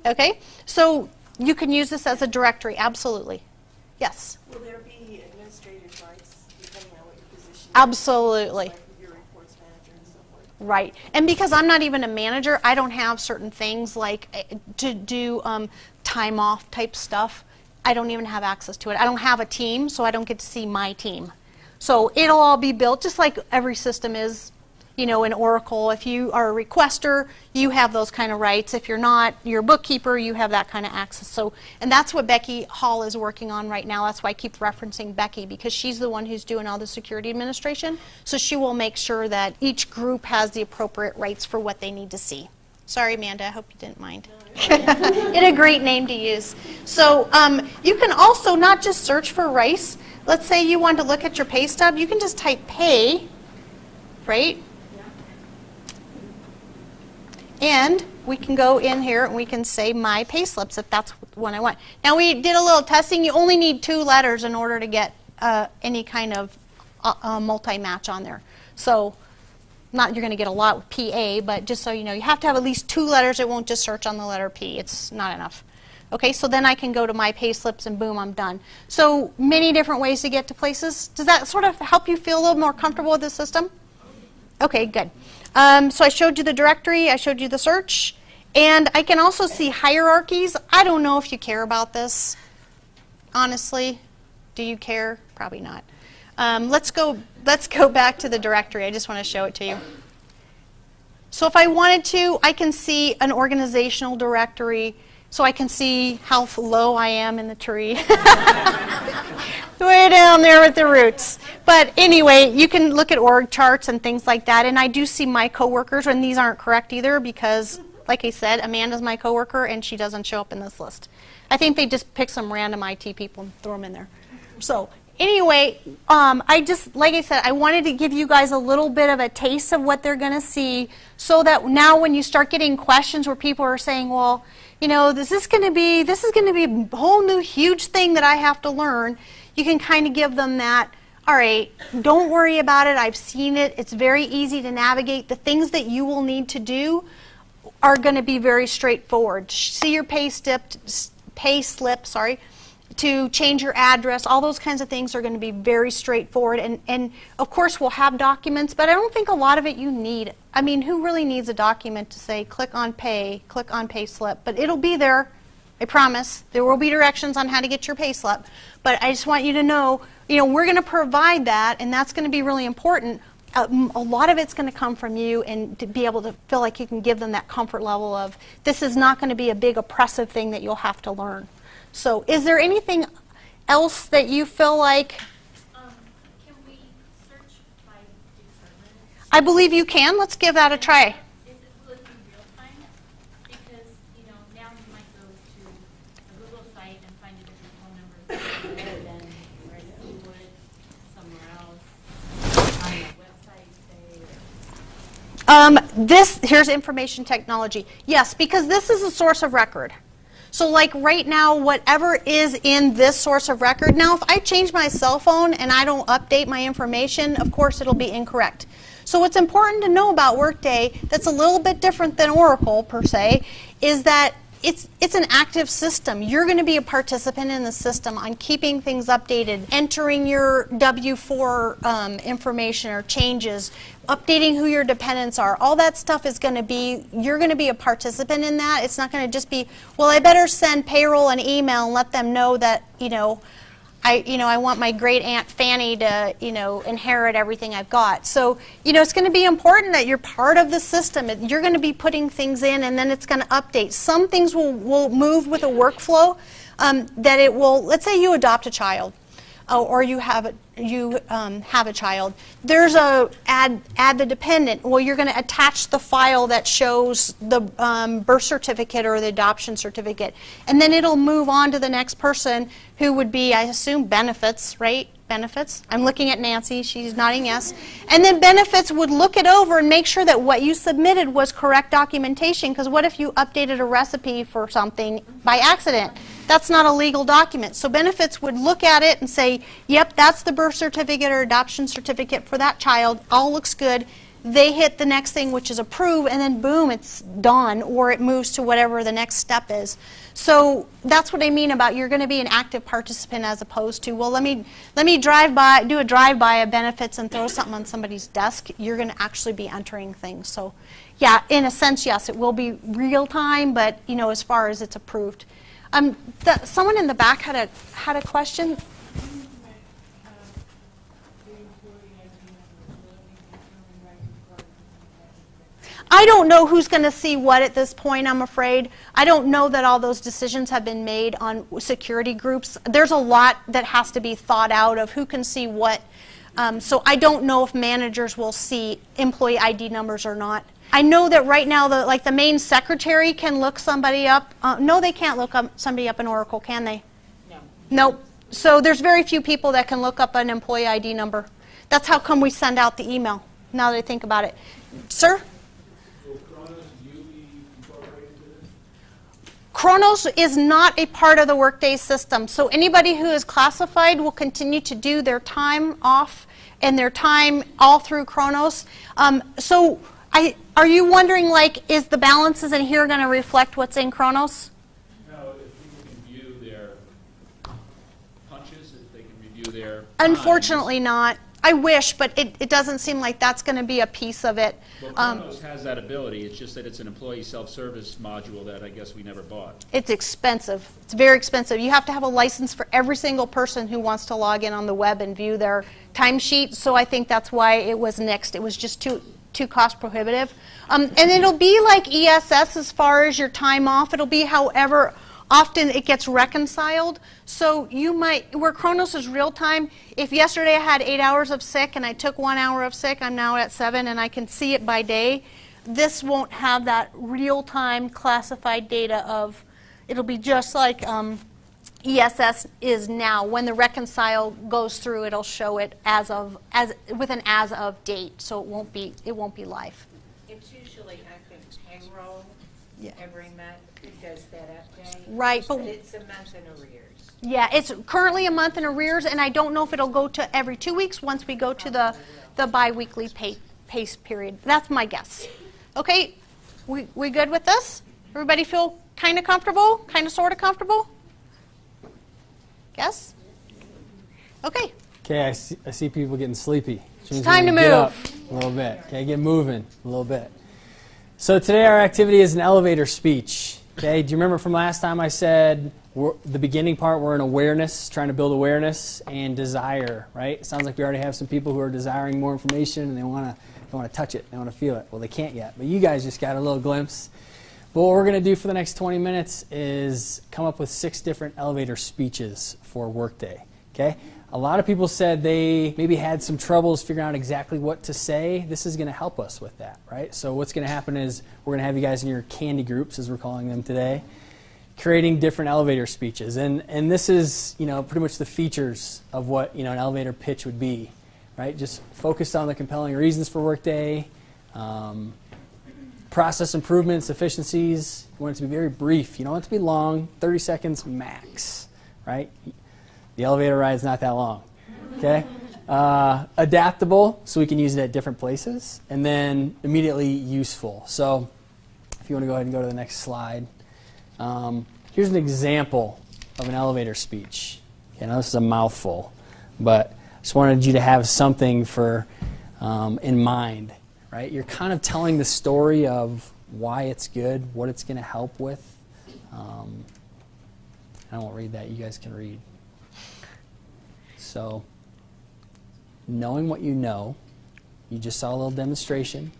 Okay, so you can use this as a directory, absolutely. Yes? Will there be administrative rights depending on what your position is? Absolutely. Like your reports manager and so forth? Right, and because I'm not even a manager, I don't have certain things like to do time off type stuff. I don't even have access to it. I don't have a team, so I don't get to see my team. So it'll all be built just like every system is, you know, in Oracle. If you are a requester, you have those kind of rights. If you're not, you're a bookkeeper, you have that kind of access. So, and that's what Becky Hall is working on right now. That's why I keep referencing Becky, because she's the one who's doing all the security administration. So she will make sure that each group has the appropriate rights for what they need to see. Sorry, Amanda, I hope you didn't mind. It's a great name to use. So you can also not just search for rice. Let's say you want to look at your pay stub. You can just type pay, right? And we can go in here and we can say my pay slips if that's what I want. Now we did a little testing. You only need 2 letters in order to get any kind of multi-match on there. So not you're going to get a lot with PA, but just so you know, you have to have at least 2 letters. It won't just search on the letter P. It's not enough. Okay, so then I can go to my pay slips and boom, I'm done. So many different ways to get to places. Does that sort of help you feel a little more comfortable with the system? Okay, good. So I showed you the directory, I showed you the search, and I can also see hierarchies. I don't know if you care about this, honestly. Do you care? Probably not. Let's go back to the directory. I just want to show it to you. So if I wanted to, I can see an organizational directory, so I can see how low I am in the tree. Way down there with the roots. But anyway, you can look at org charts and things like that, and I do see my coworkers, and these aren't correct either because, like I said, Amanda's my coworker, and she doesn't show up in this list. I think they just pick some random IT people and throw them in there. So anyway, like I said, I wanted to give you guys a little bit of a taste of what they're going to see so that now when you start getting questions where people are saying, well, you know, this is going to be a whole new huge thing that I have to learn, you can kind of give them that, all right, don't worry about it, I've seen it, it's very easy to navigate. The things that you will need to do are going to be very straightforward. See your pay slip, to change your address, all those kinds of things are going to be very straightforward. And of course we'll have documents, but I don't think a lot of it you need. I mean, who really needs a document to say click on pay slip? But it'll be there, I promise. There will be directions on how to get your pay slip. But I just want you to know, we're going to provide that, and that's going to be really important. A lot of it's going to come from you, and to be able to feel like you can give them that comfort level of this is not going to be a big oppressive thing that you'll have to learn. So is there anything else that you feel like? Can we search by department? I believe you can. Let's give that a try. Will it be real time? Because, now you might go to a Google site and find a different phone number there than where you would somewhere else on the website, say. Here's information technology. Yes, because this is a source of record. So like right now, whatever is in this source of record, now if I change my cell phone and I don't update my information, of course it'll be incorrect. So what's important to know about Workday that's a little bit different than Oracle per se, is that it's an active system. You're going to be a participant in the system on keeping things updated, entering your W-4 information or changes, updating who your dependents are. All that stuff is going to be, you're going to be a participant in that. It's not going to just be, well, I better send payroll an email and let them know that, I want my great Aunt Fanny to, inherit everything I've got. So, it's going to be important that you're part of the system. You're going to be putting things in, and then it's going to update. Some things will move with a workflow that it will, let's say you adopt a child, or you have a child. There's a add the dependent. Well, you're going to attach the file that shows the birth certificate or the adoption certificate, and then it'll move on to the next person who would be, I assume, benefits, right? Benefits. I'm looking at Nancy. She's nodding yes. And then benefits would look it over and make sure that what you submitted was correct documentation, because what if you updated a recipe for something by accident? That's not a legal document. So benefits would look at it and say, yep, that's the birth certificate or adoption certificate for that child. All looks good. They hit the next thing, which is approve, and then boom, it's done, or it moves to whatever the next step is. So that's what I mean about you're going to be an active participant as opposed to, well, let me do a drive-by of benefits and throw something on somebody's desk. You're going to actually be entering things. So yeah, in a sense, yes, it will be real time, but as far as it's approved. Someone in the back had a question. I don't know who's going to see what at this point, I'm afraid. I don't know that all those decisions have been made on security groups. There's a lot that has to be thought out of who can see what. So I don't know if managers will see employee ID numbers or not. I know that right now, the main secretary can look somebody up. No, they can't look up somebody up in Oracle, can they? No. Nope. So there's very few people that can look up an employee ID number. That's how come we send out the email, now that I think about it. Sir? Kronos is not a part of the Workday system, so anybody who is classified will continue to do their time off and their time all through Kronos. Are you wondering, like, is the balances in here going to reflect what's in Kronos? No, if people can view their punches, if they can review their Unfortunately not. I wish, but it doesn't seem like that's going to be a piece of it. Well, Kronos has that ability. It's just that it's an employee self-service module that I guess we never bought. It's expensive. It's very expensive. You have to have a license for every single person who wants to log in on the web and view their timesheet. So I think that's why it was nixed. It was just too cost prohibitive. And it'll be like ESS as far as your time off. It'll be however often it gets reconciled. So you might, where Kronos is real time, if yesterday I had 8 hours of sick and I took 1 hour of sick, I'm now at 7 and I can see it by day. This won't have that real time classified data of, it'll be just like ESS is now. When the reconcile goes through, it'll show it with an as of date, so it won't be live. It's usually, I think, payroll every month who does that update. Right, but it's a month in arrears. Yeah, it's currently a month in arrears, and I don't know if it'll go to every 2 weeks once we go to the bi-weekly pay period. That's my guess. Okay, we good with this? Everybody feel kind of comfortable? Kind of sort of comfortable? Yes? Okay. Okay, I see people getting sleepy. It's time to get up move. a little bit. Okay, get moving a little bit. So today our activity is an elevator speech. Okay, do you remember from last time I said the beginning part, we're in awareness, trying to build awareness and desire, right? It sounds like we already have some people who are desiring more information and they want to touch it, they want to feel it. Well, they can't yet, but you guys just got a little glimpse. But what we're going to do for the next 20 minutes is come up with 6 different elevator speeches for Workday, okay? A lot of people said they maybe had some troubles figuring out exactly what to say. This is going to help us with that, right? So what's going to happen is we're going to have you guys in your candy groups, as we're calling them today, creating different elevator speeches. And this is, pretty much the features of what, an elevator pitch would be, right? Just focused on the compelling reasons for Workday, process improvements, efficiencies. You want it to be very brief. You don't want it to be long, 30 seconds max, right? The elevator ride is not that long, okay? Adaptable, so we can use it at different places, and then immediately useful. So if you want to go ahead and go to the next slide. Here's an example of an elevator speech. Okay, now this is a mouthful, but I just wanted you to have something for in mind, right? You're kind of telling the story of why it's good, what it's going to help with. I won't read that. You guys can read. So, knowing what you know, you just saw a little demonstration.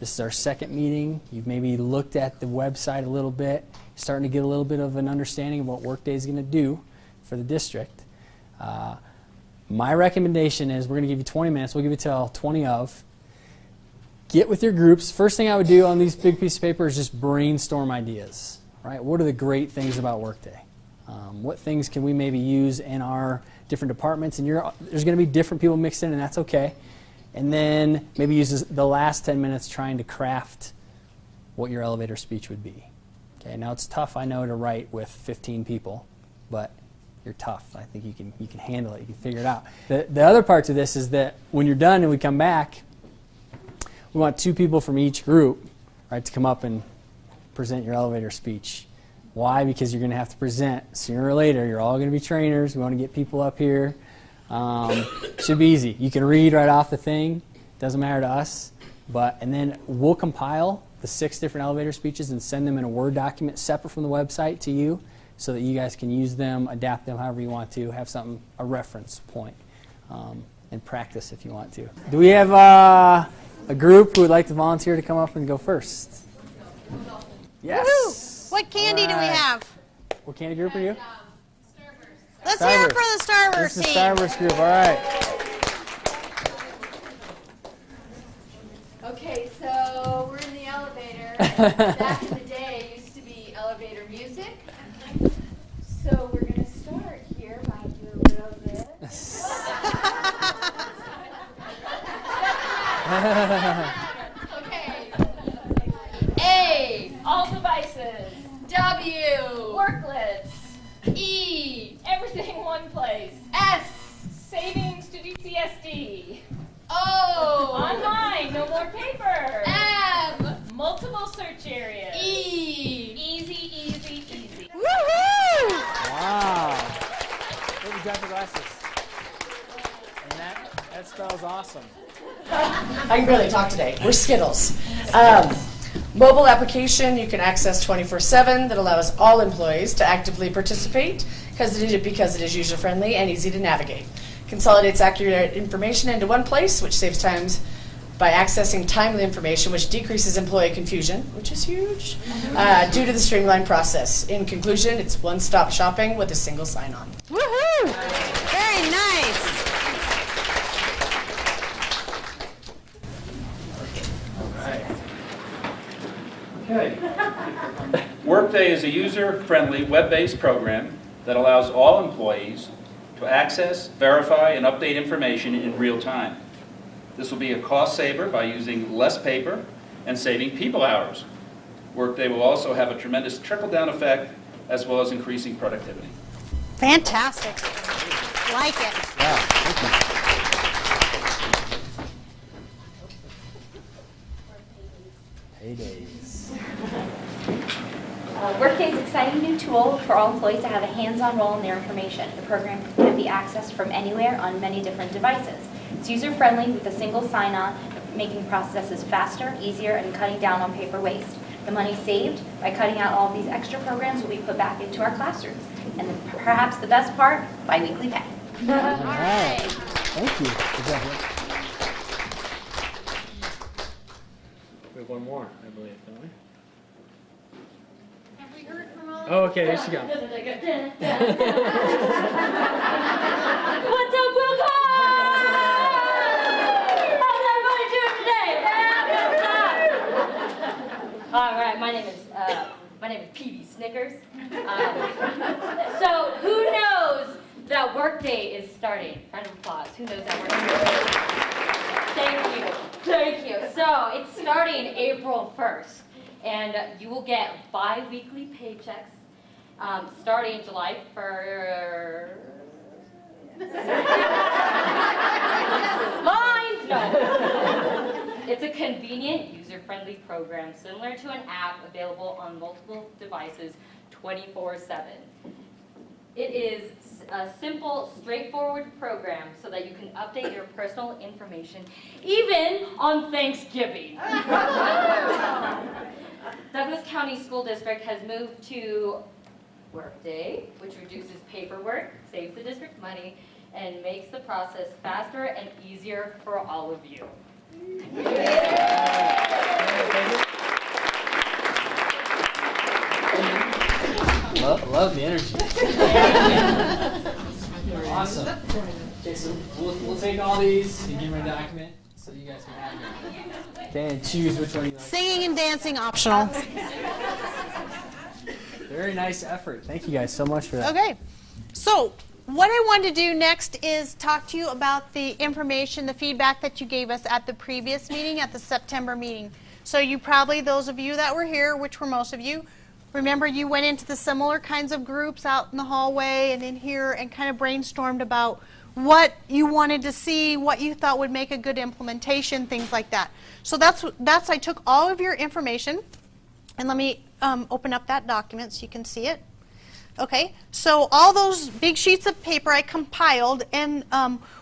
This is our second meeting. You've maybe looked at the website a little bit, starting to get a little bit of an understanding of what Workday is going to do for the district. My recommendation is we're going to give you 20 minutes. We'll give you till 20 of. Get with your groups. First thing I would do on these big pieces of paper is just brainstorm ideas. Right? What are the great things about Workday? What things can we maybe use in our different departments? And there's going to be different people mixed in, and that's okay. And then maybe use the last 10 minutes trying to craft what your elevator speech would be. Okay, now it's tough, I know, to write with 15 people, but you're tough. I think you can handle it. You can figure it out. The other part to this is that when you're done and we come back, we want 2 people from each group, right, to come up and present your elevator speech. Why? Because you're going to have to present sooner or later. You're all going to be trainers. We want to get people up here. Should be easy. You can read right off the thing. Doesn't matter to us. And then we'll compile the 6 different elevator speeches and send them in a Word document separate from the website to you so that you guys can use them, adapt them however you want to, have something, a reference point, and practice if you want to. Do we have a group who would like to volunteer to come up and go first? Yes. Woohoo! What candy do we have? What candy group are you? Let's hear it for the Starburst This is the team. Starburst group. All right. Okay, so we're in the elevator. Back in the day, it used to be elevator music. So we're going to start here by doing a little bit. Okay. A, all devices. W, worklets. E, everything in one place. S, savings to DCSD. O, online, no more paper. M, multiple search areas. E, easy, easy, easy. Woohoo! Wow. Baby, drop your glasses. And that spells awesome. I can barely talk today. We're Skittles. Mobile application you can access 24/7 that allows all employees to actively participate because it is user-friendly and easy to navigate. Consolidates accurate information into one place, which saves time by accessing timely information, which decreases employee confusion, which is huge, due to the streamlined process. In conclusion, it's one-stop shopping with a single sign-on. Woohoo! Very nice. Okay. Workday is a user-friendly, web-based program that allows all employees to access, verify, and update information in real time. This will be a cost saver by using less paper and saving people hours. Workday will also have a tremendous trickle-down effect as well as increasing productivity. Fantastic. Like it. Yeah, thank you. Paydays. Workday's exciting new tool for all employees to have a hands-on role in their information. The program can be accessed from anywhere on many different devices. It's user-friendly with a single sign-on, making processes faster, easier, and cutting down on paper waste. The money saved by cutting out all of these extra programs will be put back into our classrooms. And perhaps the best part, bi-weekly pay. All right. Thank you. Good job. We have one more, I believe, don't we? Have we heard from all? Oh, okay, there she goes. What's up, Wilcox? How's everybody doing today? All right, my name is PB Snickers. So who knows that Workday is starting? Round of applause. Who knows that Workday is starting? Thank you. So it's starting April 1st, and you will get bi-weekly paychecks starting July 1st. Mine? No. It's a convenient, user-friendly program similar to an app available on multiple devices 24/7. It is a simple, straightforward program so that you can update your personal information even on Thanksgiving. Douglas County School District has moved to Workday, which reduces paperwork, saves the district money, and makes the process faster and easier for all of you. Love the energy. Awesome. Okay, so we'll take all these and give them a document so you guys can have them. Okay, and choose which one you like. Singing and dancing optional. Very nice effort. Thank you guys so much for that. Okay. So what I want to do next is talk to you about the information, the feedback that you gave us at the previous meeting, at the September meeting. So you probably, those of you that were here, which were most of you, remember you went into the similar kinds of groups out in the hallway and in here and kind of brainstormed about what you wanted to see, what you thought would make a good implementation, things like that. So that's I took all of your information, and let me open up that document so you can see it. Okay, so all those big sheets of paper I compiled, and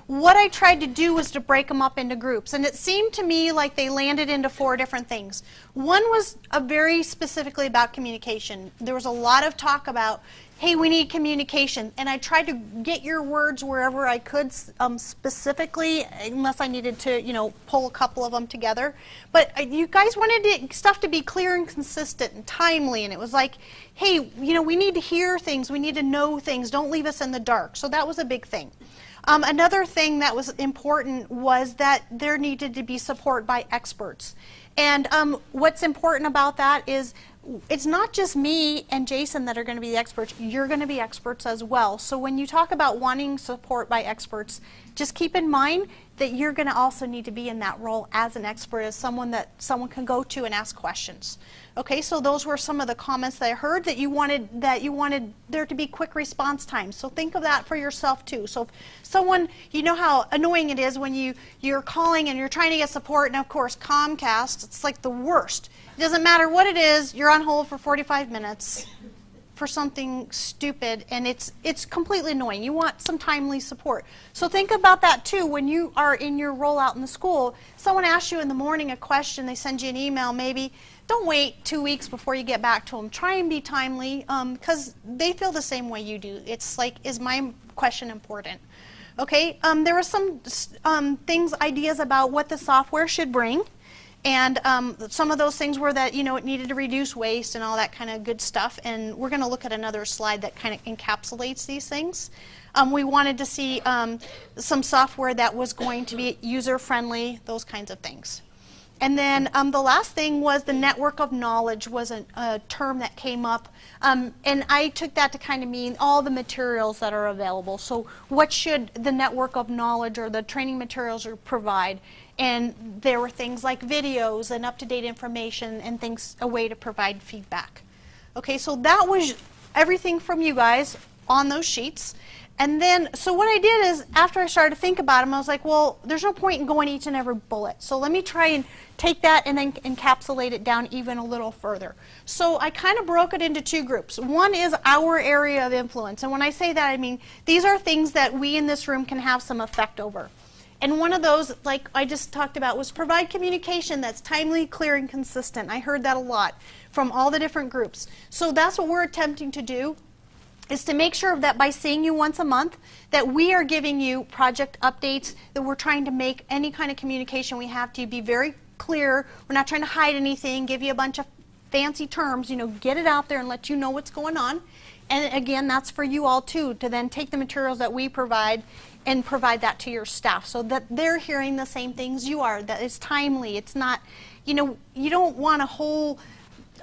what I tried to do was to break them up into groups, and it seemed to me like they landed into 4 different things. One was very specifically about communication. There was a lot of talk about, hey, we need communication. And I tried to get your words wherever I could specifically, unless I needed to, pull a couple of them together. But you guys wanted stuff to be clear and consistent and timely. And it was like, hey, we need to hear things. We need to know things. Don't leave us in the dark. So that was a big thing. Another thing that was important was that there needed to be support by experts. And what's important about that is it's not just me and Jason that are going to be the experts. You're going to be experts as well. So when you talk about wanting support by experts, just keep in mind that you're going to also need to be in that role as an expert, as someone that someone can go to and ask questions. Okay, so those were some of the comments that I heard, that you wanted there to be quick response times. So think of that for yourself too. So if someone, you know how annoying it is when you're calling and you're trying to get support, and of course Comcast, it's like the worst. It doesn't matter what it is, you're on hold for 45 minutes for something stupid, and it's completely annoying. You want some timely support. So think about that too when you are in your role out in the school. Someone asks you in the morning a question, they send you an email maybe. Don't wait 2 weeks before you get back to them. Try and be timely, because they feel the same way you do. It's like, is my question important? Okay, there were some ideas about what the software should bring. And some of those things were that, it needed to reduce waste and all that kind of good stuff. And we're going to look at another slide that kind of encapsulates these things. We wanted to see some software that was going to be user-friendly, those kinds of things. And then the last thing was the network of knowledge was a term that came up. And I took that to kind of mean all the materials that are available. So what should the network of knowledge or the training materials provide? And there were things like videos and up-to-date information and things, a way to provide feedback. Okay, so that was everything from you guys on those sheets. And then, so what I did is, after I started to think about them, I was like, well, there's no point in going each and every bullet. So let me try and take that and then encapsulate it down even a little further. So I kind of broke it into two groups. One is our area of influence. And when I say that, I mean, these are things that we in this room can have some effect over. And one of those, like I just talked about, was provide communication that's timely, clear, and consistent. I heard that a lot from all the different groups. So that's what we're attempting to do, is to make sure that by seeing you once a month, that we are giving you project updates, that we're trying to make any kind of communication we have to be very clear. We're not trying to hide anything, give you a bunch of fancy terms, get it out there and let you know what's going on. And again, that's for you all too, to then take the materials that we provide and provide that to your staff so that they're hearing the same things you are, that it's timely. It's not, you don't want to hold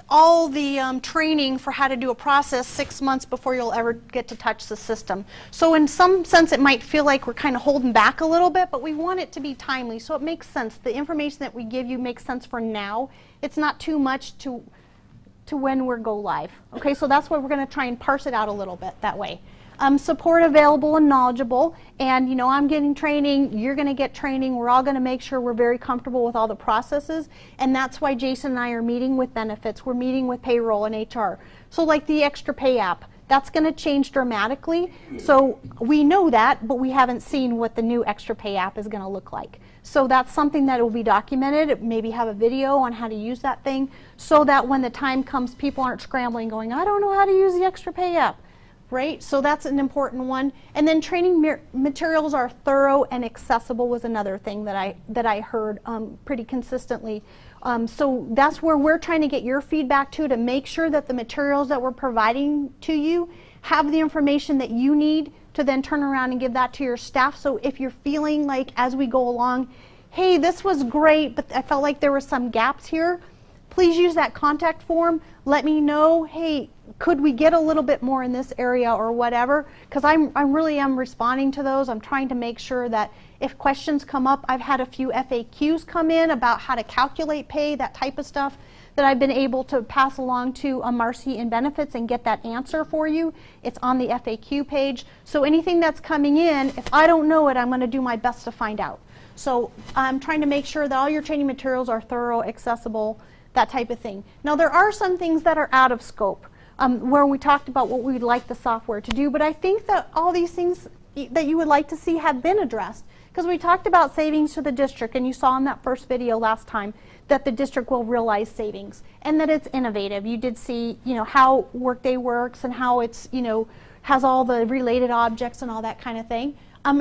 all the training for how to do a process 6 months before you'll ever get to touch the system. So in some sense, it might feel like we're kind of holding back a little bit, but we want it to be timely, so it makes sense. The information that we give you makes sense for now. It's not too much to when we go live. Okay, so that's why we're going to try and parse it out a little bit that way. Support available and knowledgeable, and I'm getting training, you're going to get training, we're all going to make sure we're very comfortable with all the processes, and that's why Jason and I are meeting with benefits, we're meeting with payroll and HR. So like the Extra Pay app, that's going to change dramatically, so we know that, but we haven't seen what the new Extra Pay app is going to look like. So that's something that will be documented, maybe have a video on how to use that thing, so that when the time comes, people aren't scrambling going, I don't know how to use the Extra Pay app. Right? So that's an important one. And then training materials are thorough and accessible was another thing that I heard pretty consistently. So that's where we're trying to get your feedback to make sure that the materials that we're providing to you have the information that you need to then turn around and give that to your staff. So if you're feeling like as we go along, hey, this was great, but I felt like there were some gaps here, please use that contact form. Let me know, hey, could we get a little bit more in this area or whatever? Because I really am responding to those. I'm trying to make sure that if questions come up, I've had a few FAQs come in about how to calculate pay, that type of stuff, that I've been able to pass along to Marcy in benefits and get that answer for you. It's on the FAQ page. So anything that's coming in, if I don't know it, I'm going to do my best to find out. So I'm trying to make sure that all your training materials are thorough, accessible, that type of thing. Now there are some things that are out of scope. Where we talked about what we'd like the software to do, but I think that all these things that you would like to see have been addressed. Because we talked about savings to the district, and you saw in that first video last time that the district will realize savings and that it's innovative. You did see, how Workday works and how it's, has all the related objects and all that kind of thing.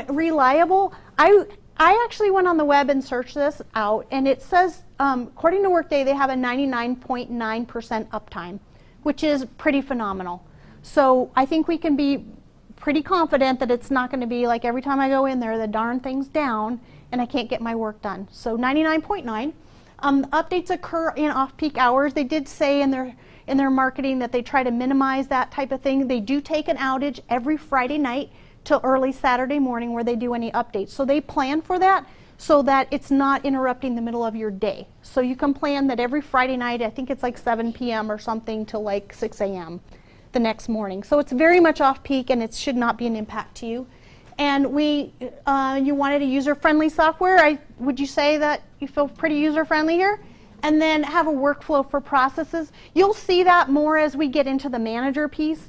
Reliable. I actually went on the web and searched this out, and it says, according to Workday, they have a 99.9% uptime, which is pretty phenomenal. So I think we can be pretty confident that it's not going to be like every time I go in there, the darn thing's down and I can't get my work done. So 99.9. Updates occur in off-peak hours. They did say in their marketing that they try to minimize that type of thing. They do take an outage every Friday night till early Saturday morning where they do any updates. So they plan for that so that it's not interrupting the middle of your day. So you can plan that every Friday night, I think it's like 7 p.m. or something till like 6 a.m. the next morning. So it's very much off-peak and it should not be an impact to you. And you wanted a user-friendly software. Would you say that you feel pretty user-friendly here? And then have a workflow for processes. You'll see that more as we get into the manager piece.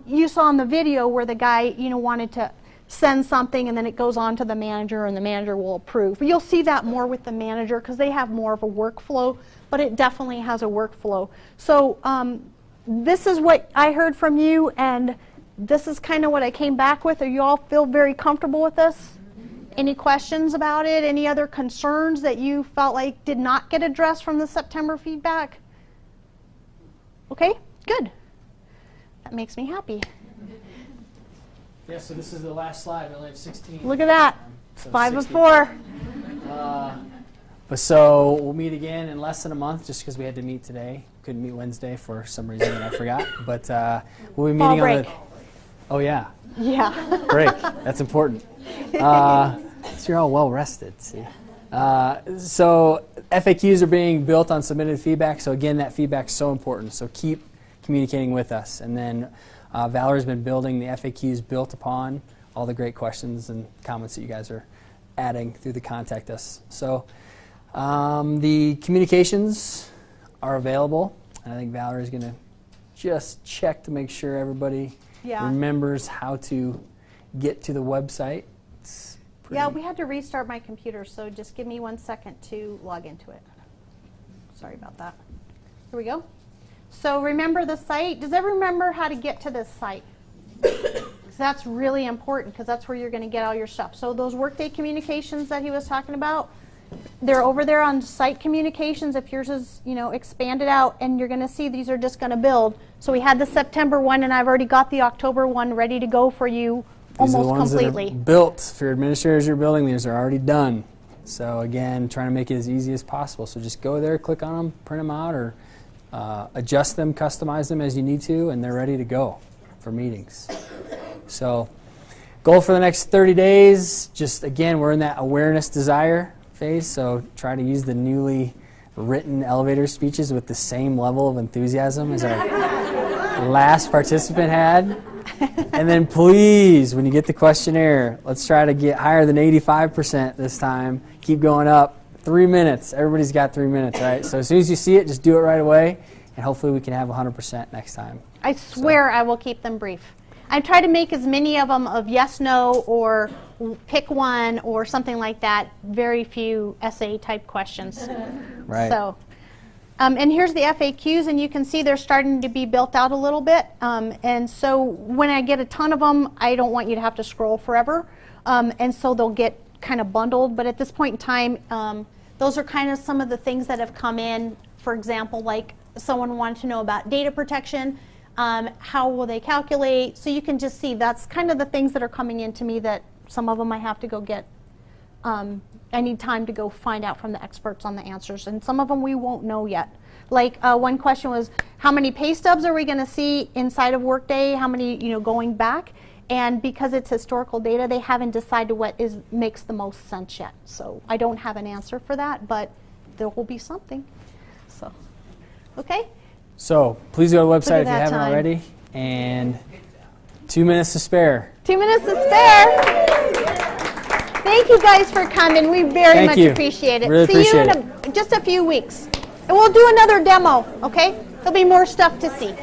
You saw in the video where the guy, wanted to send something and then it goes on to the manager and the manager will approve. You'll see that more with the manager because they have more of a workflow, but it definitely has a workflow. So this is what I heard from you, and this is kind of what I came back with. Are you all feel very comfortable with this? Any questions about it? Any other concerns that you felt like did not get addressed from the September feedback? Okay, good. That makes me happy. Yeah, so this is the last slide. We only have 16. Look at that. It's So 5 of 60. 4. But so we'll meet again in less than a month just because we had to meet today. Couldn't meet Wednesday for some reason that I forgot. But we'll be meeting on the... Oh, yeah. Yeah. Break. That's important. So you're all well rested, see. So FAQs are being built on submitted feedback. So again, that feedback's so important. So keep communicating with us. And then Valerie's been building the FAQs built upon all the great questions and comments that you guys are adding through the Contact Us. So the communications are available. And I think Valerie's going to just check to make sure everybody remembers how to get to the website. Yeah, we had to restart my computer, so just give me 1 second to log into it. Sorry about that. Here we go. So remember the site. Does everyone remember how to get to this site? Because that's really important because that's where you're going to get all your stuff. So those Workday communications that he was talking about, they're over there on site communications. If yours is, expanded out, and you're going to see these are just going to build. So we had the September one, and I've already got the October one ready to go for you. These Almost are the ones completely. that are built for your administrators you're building. These are already done. So again, trying to make it as easy as possible. So just go there, click on them, print them out, or adjust them, customize them as you need to, and they're ready to go for meetings. So goal for the next 30 days, just again, we're in that awareness desire phase. So try to use the newly written elevator speeches with the same level of enthusiasm as our last participant had. And then please, when you get the questionnaire, let's try to get higher than 85% this time. Keep going up. 3 minutes. Everybody's got 3 minutes, right? So as soon as you see it, just do it right away, and hopefully we can have 100% next time. I swear I will keep them brief. I try to make as many of them of yes, no, or pick one, or something like that. Very few essay type questions. Right. So. And here's the FAQs, and you can see they're starting to be built out a little bit. And so when I get a ton of them, I don't want you to have to scroll forever. And so they'll get kind of bundled. But at this point in time, those are kind of some of the things that have come in. For example, like someone wanted to know about data protection. How will they calculate? So you can just see that's kind of the things that are coming in to me that some of them I have to go get. I need time to go find out from the experts on the answers, and some of them we won't know yet. Like one question was, how many pay stubs are we going to see inside of Workday? How many, going back? And because it's historical data, they haven't decided what makes the most sense yet. So I don't have an answer for that, but there will be something. So, okay. So please go to the website if you that haven't time. already. And 2 minutes to spare. 2 minutes to spare. Thank you guys for coming. We very much appreciate it. Really See you appreciate in just a few weeks. And we'll do another demo, okay? There'll be more stuff to see.